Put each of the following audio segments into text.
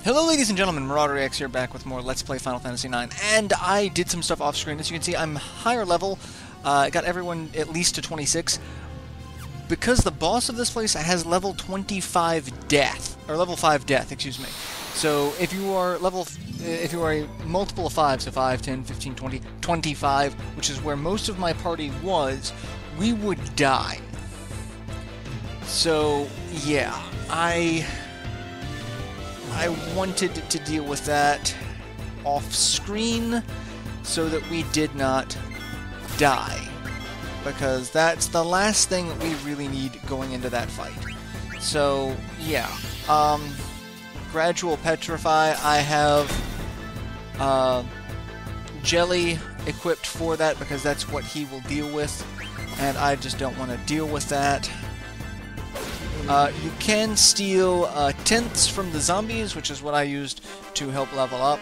Hello ladies and gentlemen, MarauderEX here, back with more Let's Play Final Fantasy IX, and I did some stuff off screen. As you can see, I'm higher level. I got everyone at least to 26, because the boss of this place has level 25 death, or level 5 death, excuse me. So if you are if you are a multiple of 5, so 5, 10, 15, 20, 25, which is where most of my party was, we would die. So yeah, I wanted to deal with that off screen so that we did not die, because that's the last thing that we really need going into that fight. So yeah, gradual petrify. I have jelly equipped for that because that's what he will deal with, and I just don't want to deal with that. You can steal tenths from the zombies, which is what I used to help level up,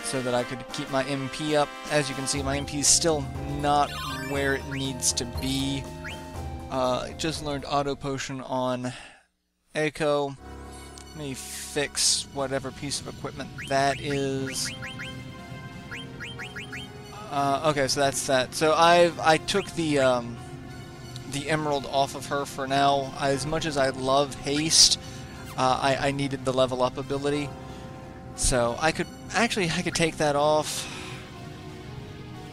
so that I could keep my MP up. As you can see, my MP is still not where it needs to be. I just learned auto potion on Echo. Let me fix whatever piece of equipment that is. Okay, so that's that. So I took the emerald off of her for now. As much as I love haste, I needed the level up ability, so I could take that off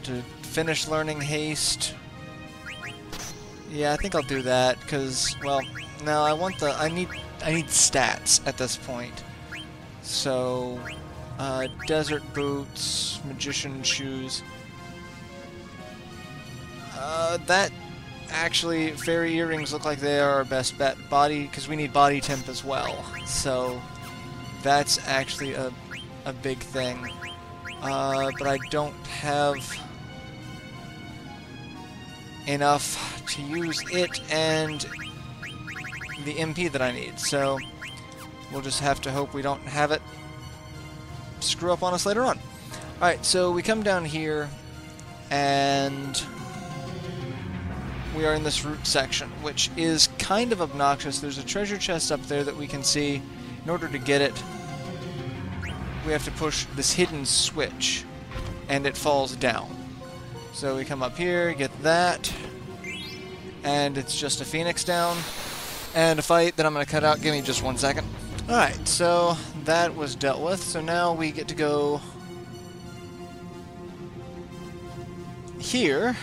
to finish learning haste. Yeah, I think I'll do that, because, well, no, I need stats at this point. So desert boots, magician shoes. Actually, fairy earrings look like they are our best bet. Body, because we need body temp as well. So that's actually a big thing. But I don't have enough to use it and the MP that I need. So we'll just have to hope we don't have it screw up on us later on. Alright, so we come down here, and we are in this root section, which is kind of obnoxious. There's a treasure chest up there that we can see. In order to get it, we have to push this hidden switch, and it falls down. So we come up here, get that, and it's just a phoenix down, and a fight that I'm going to cut out. Give me just 1 second. Alright, so that was dealt with. So now we get to go here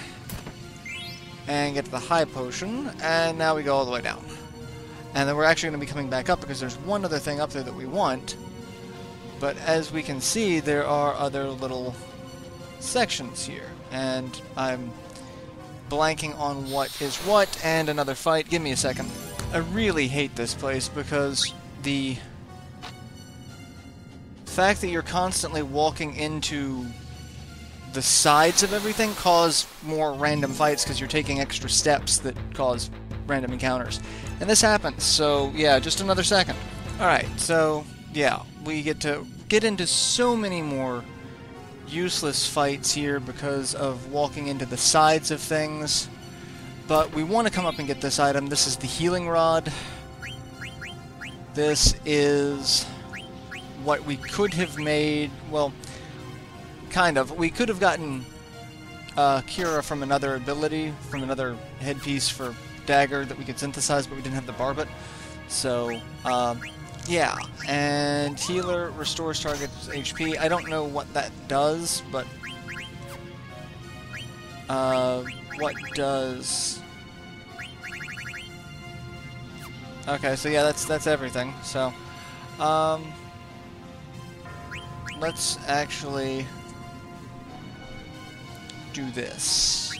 and get to the high potion, and now we go all the way down. And then we're actually going to be coming back up, because there's one other thing up there that we want, but as we can see, there are other little sections here, and I'm blanking on what is what, and another fight. Give me a second. I really hate this place, because the fact that you're constantly walking into the sides of everything cause more random fights, because you're taking extra steps that cause random encounters. And this happens, so yeah, just another second. Alright, so yeah, we get to get into so many more useless fights here because of walking into the sides of things. But we want to come up and get this item. This is the healing rod. This is what we could have made, well, kind of. We could have gotten Kira from another ability, from another headpiece for dagger that we could synthesize, but we didn't have the barbet. So, yeah. And healer restores target's HP. I don't know what that does, but what does... Okay, so yeah, that's everything. So, let's actually do this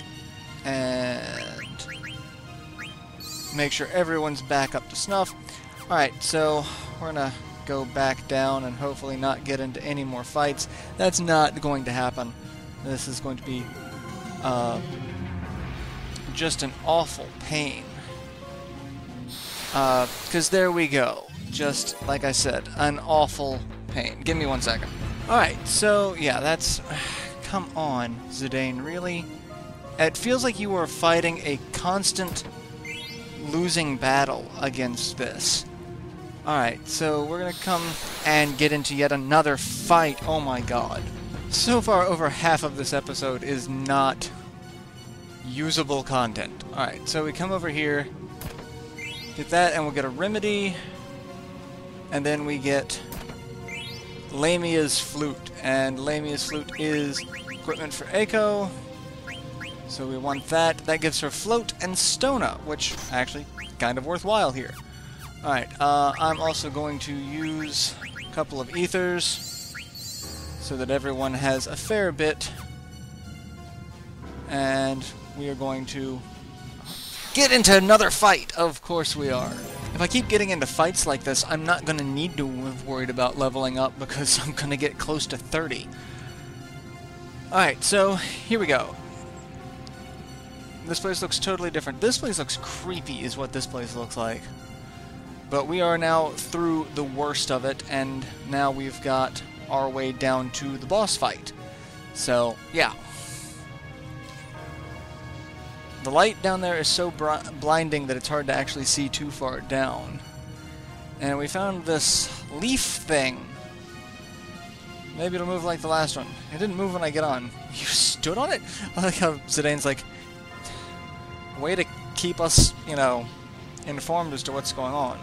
and make sure everyone's back up to snuff. Alright, so we're gonna go back down and hopefully not get into any more fights. That's not going to happen. This is going to be just an awful pain. Because there we go. Just like I said, an awful pain. Give me 1 second. Alright, so yeah, that's... Come on, Zidane, really? It feels like you are fighting a constant losing battle against this. Alright, so we're gonna come and get into yet another fight. Oh my god. So far, over half of this episode is not usable content. Alright, so we come over here, get that, and we'll get a remedy, and then we get Lamia's flute, and Lamia's flute is equipment for Eiko, so we want that. That gives her float and stona, which actually kind of worthwhile here. Alright, I'm also going to use a couple of ethers so that everyone has a fair bit, and we are going to get into another fight. Of course we are. If I keep getting into fights like this, I'm not going to need to have worried about leveling up because I'm going to get close to 30. Alright, so here we go. This place looks totally different. This place looks creepy is what this place looks like. But we are now through the worst of it, and now we've got our way down to the boss fight. So, yeah. The light down there is so blinding that it's hard to actually see too far down. And we found this leaf thing. Maybe it'll move like the last one. It didn't move when I get on. You stood on it? I like how Zidane's like, way to keep us, you know, informed as to what's going on.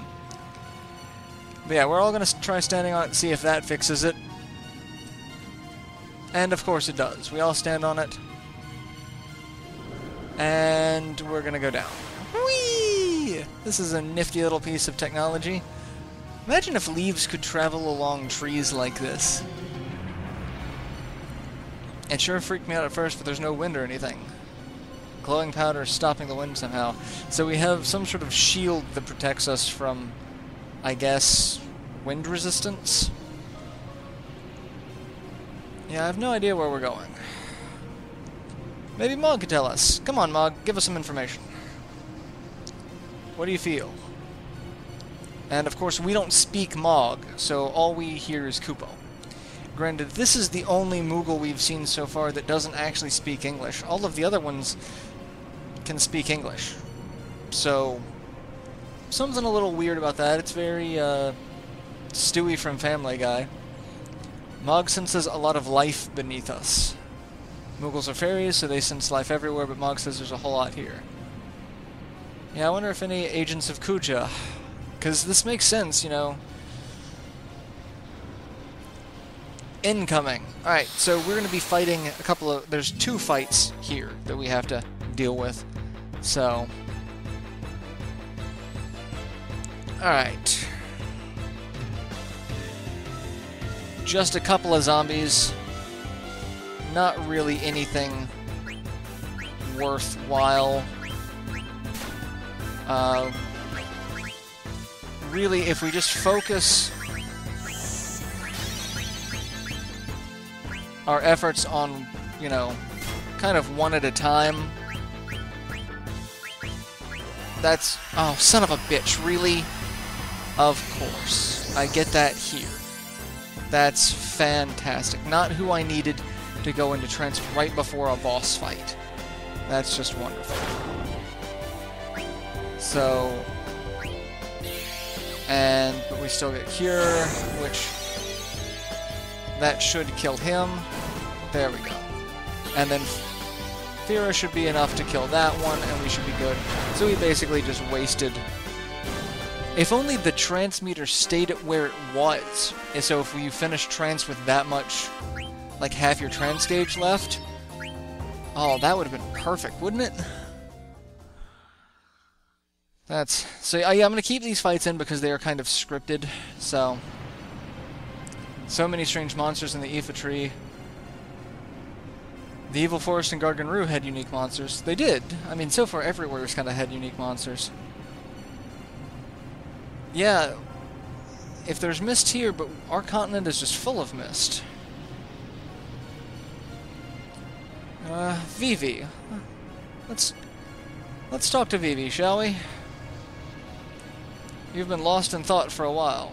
But yeah, we're all going to try standing on it and see if that fixes it. And of course it does. We all stand on it. And we're going to go down. Whee! This is a nifty little piece of technology. Imagine if leaves could travel along trees like this. It sure freaked me out at first, but there's no wind or anything. Glowing powder is stopping the wind somehow. So we have some sort of shield that protects us from, I guess, wind resistance? Yeah, I have no idea where we're going. Maybe Mog could tell us. Come on, Mog, give us some information. What do you feel? And of course, we don't speak Mog, so all we hear is Kupo. Granted, this is the only Moogle we've seen so far that doesn't actually speak English. All of the other ones can speak English. So, something a little weird about that. It's very, Stewie from Family Guy. Mog senses a lot of life beneath us. Moogles are fairies, so they sense life everywhere, but Mog says there's a whole lot here. Yeah, I wonder if any agents of Kuja, because this makes sense, you know. Incoming. Alright, so we're going to be fighting a couple of... There's 2 fights here that we have to deal with. So... Alright. Just a couple of zombies. Not really anything worthwhile. Really, if we just focus our efforts on, you know, kind of one at a time. That's... Oh, son of a bitch, really? Of course. I get that here. That's fantastic. Not who I needed to go into trance right before a boss fight. That's just wonderful. So... but we still get Cure, which... That should kill him. There we go. And then Fira should be enough to kill that one, and we should be good. So we basically just wasted... If only the trance meter stayed at where it was. So if we finished trance with that much, like half your trance gauge left, oh, that would have been perfect, wouldn't it? That's... So yeah, I'm going to keep these fights in because they are kind of scripted, so... So many strange monsters in the iifa tree. The Evil Forest and Garganroo had unique monsters. They did. I mean, so far everywhere's kind of had unique monsters. Yeah, if there's mist here, but our continent is just full of mist. Vivi. Let's talk to Vivi, shall we? You've been lost in thought for a while.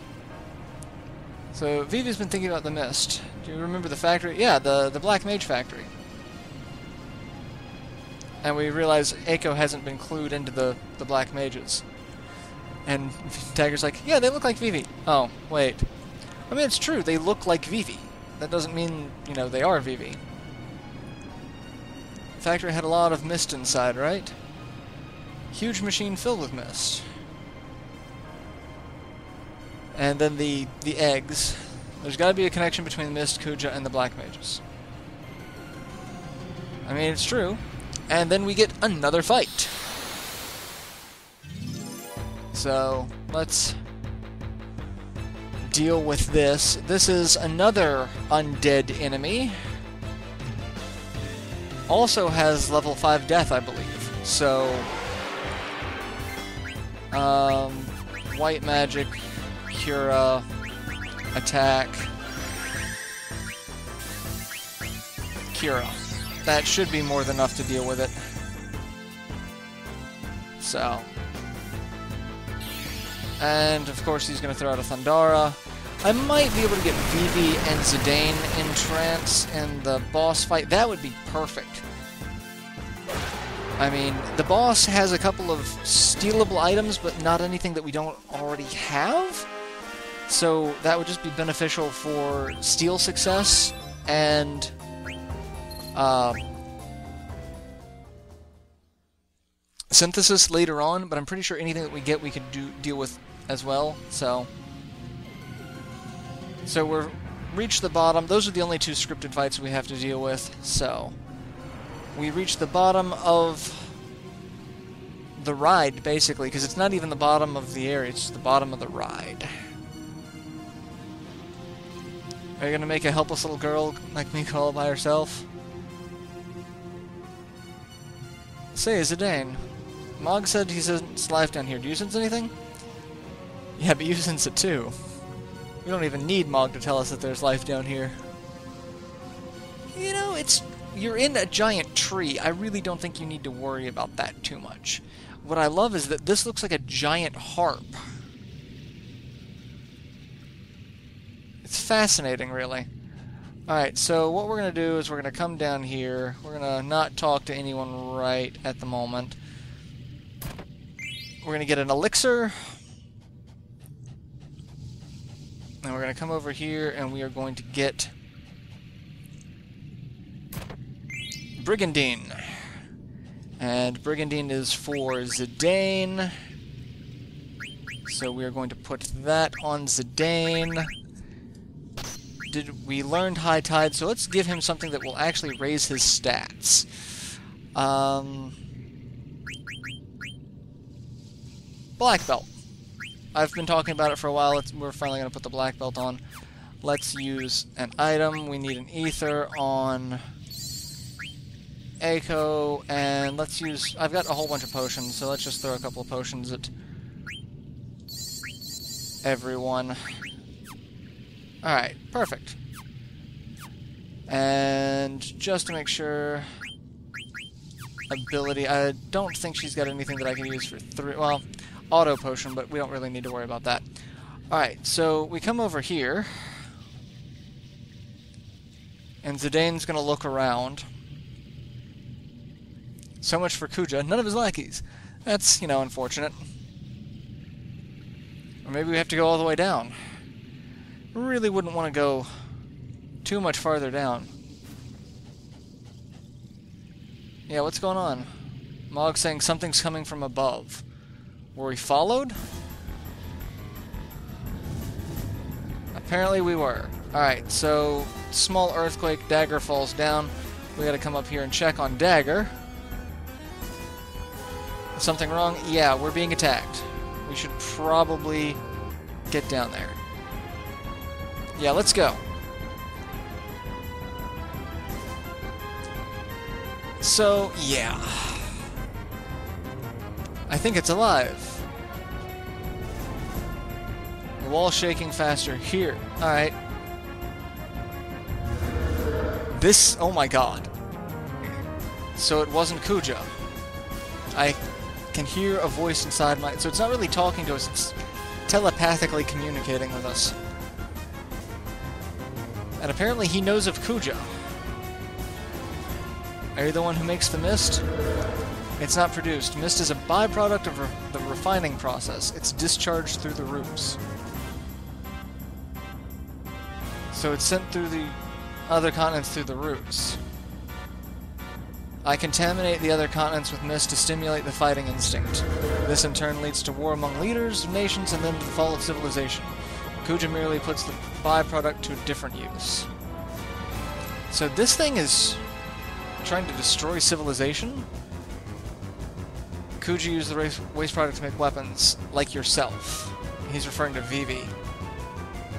So, Vivi's been thinking about the mist. Do you remember the factory? Yeah, the Black Mage factory. And we realize Eiko hasn't been clued into the black mages. And Dagger's like, yeah, they look like Vivi. Oh, wait. I mean, it's true, they look like Vivi. That doesn't mean, you know, they are Vivi. The factory had a lot of mist inside, right? Huge machine filled with mist. And then the eggs. There's got to be a connection between Mist, Kuja, and the black mages. I mean, it's true. And then we get another fight. So, let's deal with this. This is another undead enemy. Also has level 5 death, I believe. So, white magic, Cura, attack, Cura. That should be more than enough to deal with it. So. And, of course, he's going to throw out a Thundara. I might be able to get Vivi and Zidane in trance in the boss fight. That would be perfect. I mean, the boss has a couple of stealable items, but not anything that we don't already have. So that would just be beneficial for steal success and synthesis later on, but I'm pretty sure anything that we get we could deal with as well. So we're reached the bottom. Those are the only two scripted fights we have to deal with. So we reach the bottom of the ride, basically, because it's not even the bottom of the area, it's the bottom of the ride. Are you gonna make a helpless little girl like me call by herself? Say, Zidane. Mog said he sensed life down here. Do you sense anything? Yeah, but you sense it too. We don't even need Mog to tell us that there's life down here. You know, you're in a giant tree. I really don't think you need to worry about that too much. What I love is that this looks like a giant harp. It's fascinating, really. Alright, so what we're going to do is we're going to come down here. We're going to not talk to anyone right at the moment. We're going to get an elixir. And we're going to come over here and we are going to get Brigandine. And Brigandine is for Zidane. So we are going to put that on Zidane. We learned High Tide, so let's give him something that will actually raise his stats. Black Belt. I've been talking about it for a while. We're finally going to put the black belt on. Let's use an item. We need an ether on Eiko, and let's use... I've got a whole bunch of potions, so let's just throw a couple of potions at everyone. Alright, perfect. And just to make sure... Ability, I don't think she's got anything that I can use for 3... Well, auto potion, but we don't really need to worry about that. Alright, so we come over here. And Zidane's gonna look around. So much for Kuja. None of his lackeys. That's, you know, unfortunate. Or maybe we have to go all the way down. Really wouldn't want to go too much farther down. Yeah, what's going on? Mog saying something's coming from above. Were we followed? Apparently we were. Alright, so small earthquake, Dagger falls down. We gotta come up here and check on Dagger. Something wrong? Yeah, we're being attacked. We should probably get down there. Yeah, let's go. So, yeah. I think it's alive. The wall's shaking faster. Here. Alright. This... Oh my god. So it wasn't Kuja. I can hear a voice inside my... So it's not really talking to us, it's telepathically communicating with us. And apparently he knows of Kuja. Are you the one who makes the mist? It's not produced. Mist is a byproduct of the refining process. It's discharged through the roots. So it's sent through the other continents through the roots. I contaminate the other continents with mist to stimulate the fighting instinct. This in turn leads to war among leaders of nations and then to the fall of civilization. Kuja merely puts the byproduct to a different use. So this thing is trying to destroy civilization? Kuja used the waste product to make weapons, like yourself. He's referring to Vivi.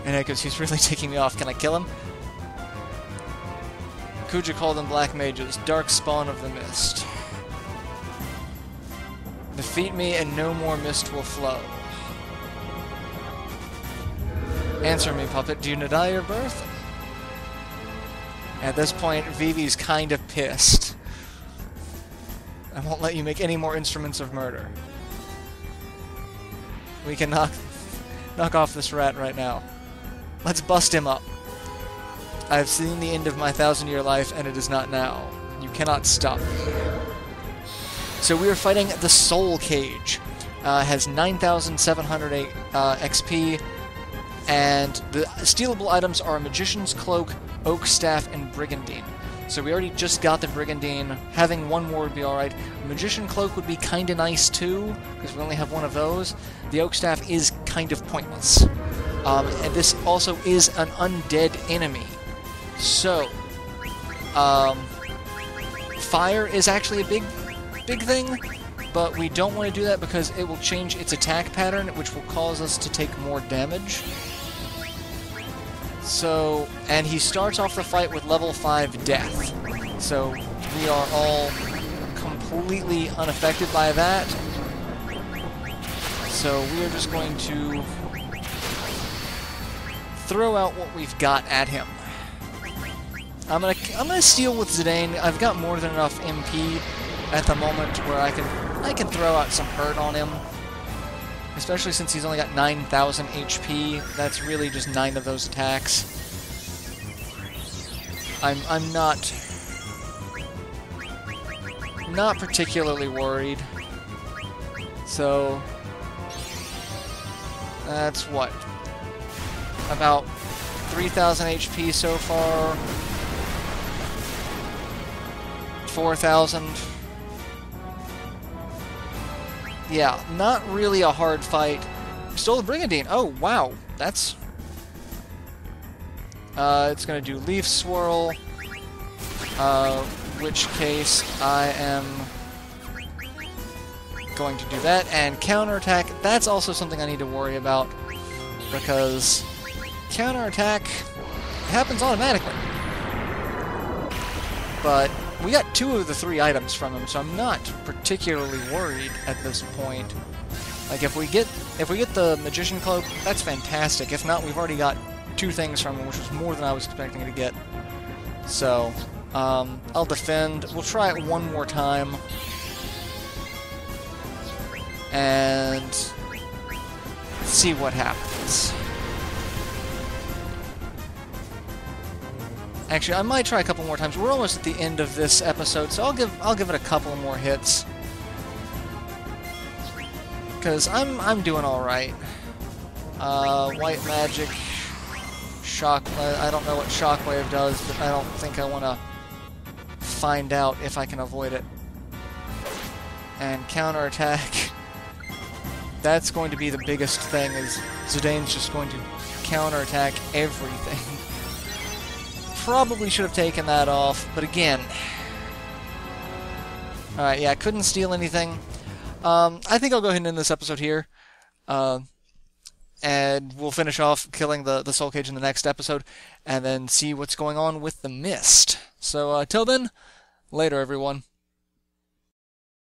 And Echoes, he's really taking me off. Can I kill him? Kuja called them black mages, dark spawn of the mist. Defeat me and no more mist will flow. Answer me, puppet. Do you deny your birth? At this point, Vivi's kind of pissed. I won't let you make any more instruments of murder. We can knock off this rat right now. Let's bust him up. I have seen the end of my 1,000-year life, and it is not now. You cannot stop me. So we are fighting the Soul Cage. Has 9,708 XP, and the stealable items are Magician's Cloak, Oak Staff, and Brigandine. So we already just got the Brigandine. Having one more would be alright. Magician Cloak would be kinda nice too, because we only have one of those. The Oak Staff is kind of pointless. And this also is an undead enemy. So, fire is actually a big thing, but we don't want to do that because it will change its attack pattern, which will cause us to take more damage. So, and he starts off the fight with level 5 death. So, we are all completely unaffected by that. So, we are just going to throw out what we've got at him. I'm gonna steal with Zidane. I've got more than enough MP at the moment where I can throw out some hurt on him. Especially since he's only got 9,000 HP. That's really just 9 of those attacks. I'm not particularly worried. So that's what? About 3,000 HP so far. 4,000. Yeah, not really a hard fight. Stole the Brigandine. Oh, wow. That's... it's gonna do Leaf Swirl. Which case I am going to do that. And counterattack, that's also something I need to worry about. Because counterattack happens automatically. But we got 2 of the 3 items from him, so I'm not particularly worried at this point. Like if we get the Magician Cloak, that's fantastic. If not, we've already got 2 things from him, which was more than I was expecting to get. So, I'll defend. We'll try it one more time. And see what happens. Actually, I might try a couple more times. We're almost at the end of this episode, so I'll give it a couple more hits. Cause I'm doing all right. White magic, shock. I don't know what shockwave does, but I don't think I want to find out if I can avoid it. And counterattack. That's going to be the biggest thing. Is Zidane's just going to counterattack everything. Probably should have taken that off, but again... Alright, yeah, I couldn't steal anything. I think I'll go ahead and end this episode here. And we'll finish off killing the Soul Cage in the next episode, and then see what's going on with the Mist. So, till then, later everyone.